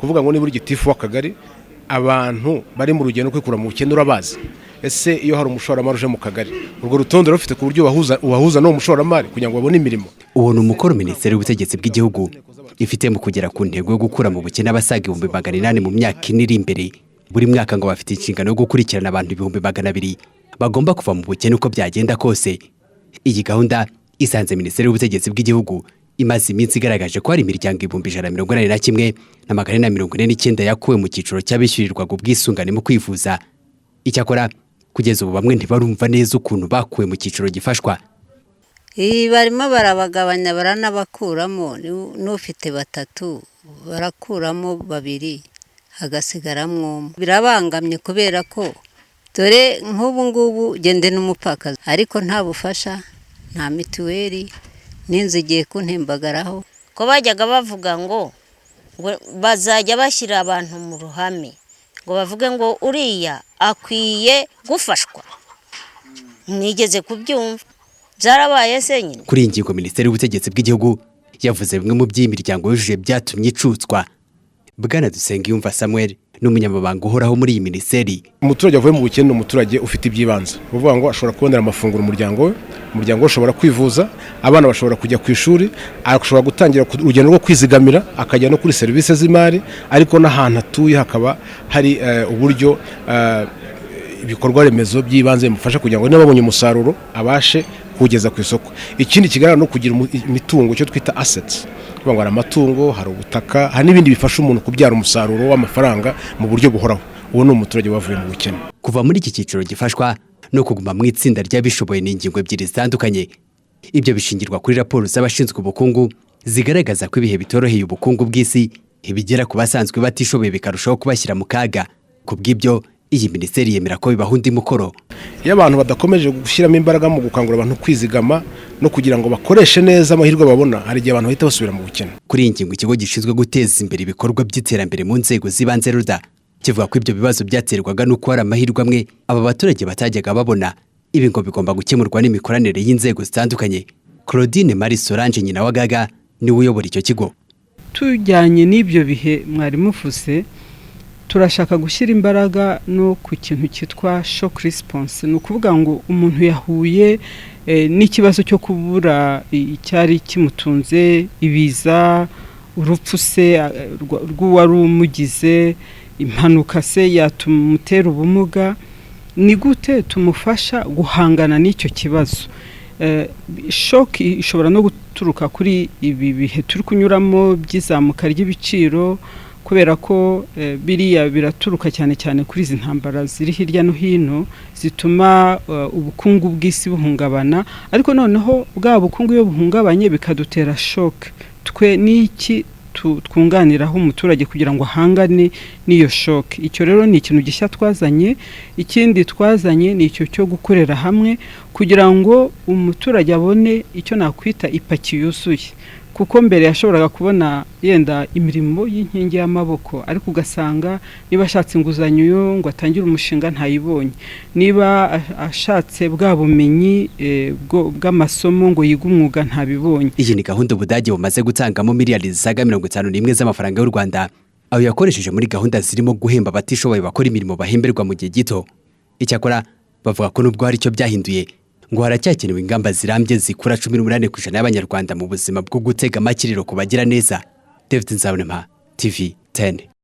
kuvuga ngo ni buri gitifu w'akagari abantu bari mu rugendo kwikura mu bukene urabazi. Ese iyo hari umushoramari uje mu kagari urwo rutonde rufite ku buryo ubahuza no mushoramari kugira ngo babone imirimo. Uwo ni umukoro Minisiteri y'Ubutegetsi bw'Igihugu ifite mu kugera ku ntego yo gukura mu bukene abasaga 800 mu myaka iri imbere. Buri mwaka ngo bafite inshingano yo gukurikirana abantu 200 bagomba kuva mu bukene uko byagenda kose. Iyi gahunda isanze Minisiteri y'Ubutegetsi bw'Igihugu imaze iminsi igaragaje ko hari imiryango 181 na 449 yakuwe mu cyiciro cy'abishyurirwaga ubwisungane mu kwivuza. Icyakora kugeza ubu bamwe ntibarumva neza ukuntu bakuwe mu cyiciro gifashwa. Barimo barabagabanya baranabakuramo, n'ufite 3 barakuramo 2 hagasigaramwo. Birabangamye kubera ko dore nk'ubu ngubu gende n'umupakazi ariko nta bufasha, nta mituweli, n'inzu igiye kuntembagaraho. Ko bajyaga bavuga ngo bazajya bashyira abantu mu ruhame, ngo bavuge ngo uriya akwiye gufashwa. Mwigeze kubyumva? Byarabaye se nyine. Kuri iyi ngingo Minisiteri y'Ubutegetsi bw'Igihugu yavuze bimwe mu by'imiryango yujuje byatumye icutswa. Bwana Dusengiyumva Samuel n'umunyamabanga uhoraho muri iyi minisiteri. Umuturage avuye mu bukene umuturage ufite ibyibanze. Uvuga ngo ashobora kubonera amafunguro umuryango we ushobora kwivuza, abana bashobora kujya ku ishuri, ashobora gutangira urugendo rwo kwizigamira akajya no kuri serivisi z'imari, ariko n'ahantu atuye hakaba hari uburyo ibikorwa remezo by'ibanze bimufasha kugira ngo nababonye umusaruro abashe kugeza ku isoko. Ikindi kigaragara no kugira imitungo cyo twita assets. Kuvuga ngo hari amatungo, hari ubutaka, hari n'ibindi bifasha umuntu kubyara umusaruro w'amafaranga mu buryo buhoraho. Uwo ni umuturage wavuye mu bukene. Kuva muri iki cyiciro gifashwa no kuguma mu itsinda ry'abishoboye n'ingingo ebyiri zitandukanye. Ibyo bishingirwa kuri raporo z'abashinzwe ubukungu zigaragaza ko ibihe bitoroheye ubukungu bw'isi ibigera ku basanzwe batishoboye bikarushaho kubashyira mu kaga. Kubw'ibyo iyi minisiteri yemera ko bibaho undi mukoro. Iyo abantu badakomeje gushyiramo imbaraga mu gukangurira abantu kwizigama no kugira ngo bakoreshe neza amahirwe babona, hari igihe abantu bahita basubira mu bukene. Kuri iyi ngingo ikigo gishinzwe guteza imbere ibikorwa by'iterambere mu nzego z'ibanze RUDA kivuga ko ibyo bibazo byaterwaga n'uko hari amahirwe amwe aba baturage batajyaga babona. Ibi ngo bigomba gukemurwa n'imikoranire y'inzego zitandukanye. Claudine Marie Solange nyina wa Gaga niwe uyobora icyo kigo. Tujyanye n'ibyo bihe mwari mufuse, turashaka gushyira imbaraga no ku kintu cyitwa shock response. Ni ukuvuga ngo umuntu yahuye n'ikibazo cyo kubura icyari kimutunze, ibiza, urupfu se rw'uwari umugize, impanuka se yatumutera ubumuga, ni gute tumufasha guhangana n'icyo kibazo. Shock ishobora no guturuka kuri ibi bihe turi kunyuramo by'izamuka ry'ibiciro, kubera ko biriya biraturuka cyane kuri izi ntambara ziri hirya no hino zituma ubukungu bw'isi buhungabana, ariko noneho bwa bukungu iyo buhungabanye bikadutera shock. Twe n'iki twunganiraho umuturage kugira ngo ahangane n'iyo shock. Icyo rero ni ikintu gishya twazanye. Ikindi twazanye ni icyo cyo gukorera hamwe kugira ngo umuturage abone icyo nakwita ipaki yuzuye, kuko mbere yashoboraga kubona yenda imirimo y'inkingi y'amaboko, ariko ugasanga niba ashatse inguzanyo ngo atangire umushinga ntayibonye, niba ashatse bwa bumenyi bw'amasomo ngo yiga umwuga ntabibonye. Iyi ni gahunda Ubudage bumaze gutangamo miliyari zisaga 51 z'amafaranga y'u Rwanda, aho yakoresheje muri gahunda zirimo guhemba abatishoboye bakora imirimo bahemberwa mu gihe gito. Icyakora bavuga ko nubwo hari icyo byahinduye, ngo haracyakenewe ingamba zirambye zikura 18% y'Abanyarwanda mu buzima bwo gutega amakiriro kubagira neza. David Nzabonema, TV 10.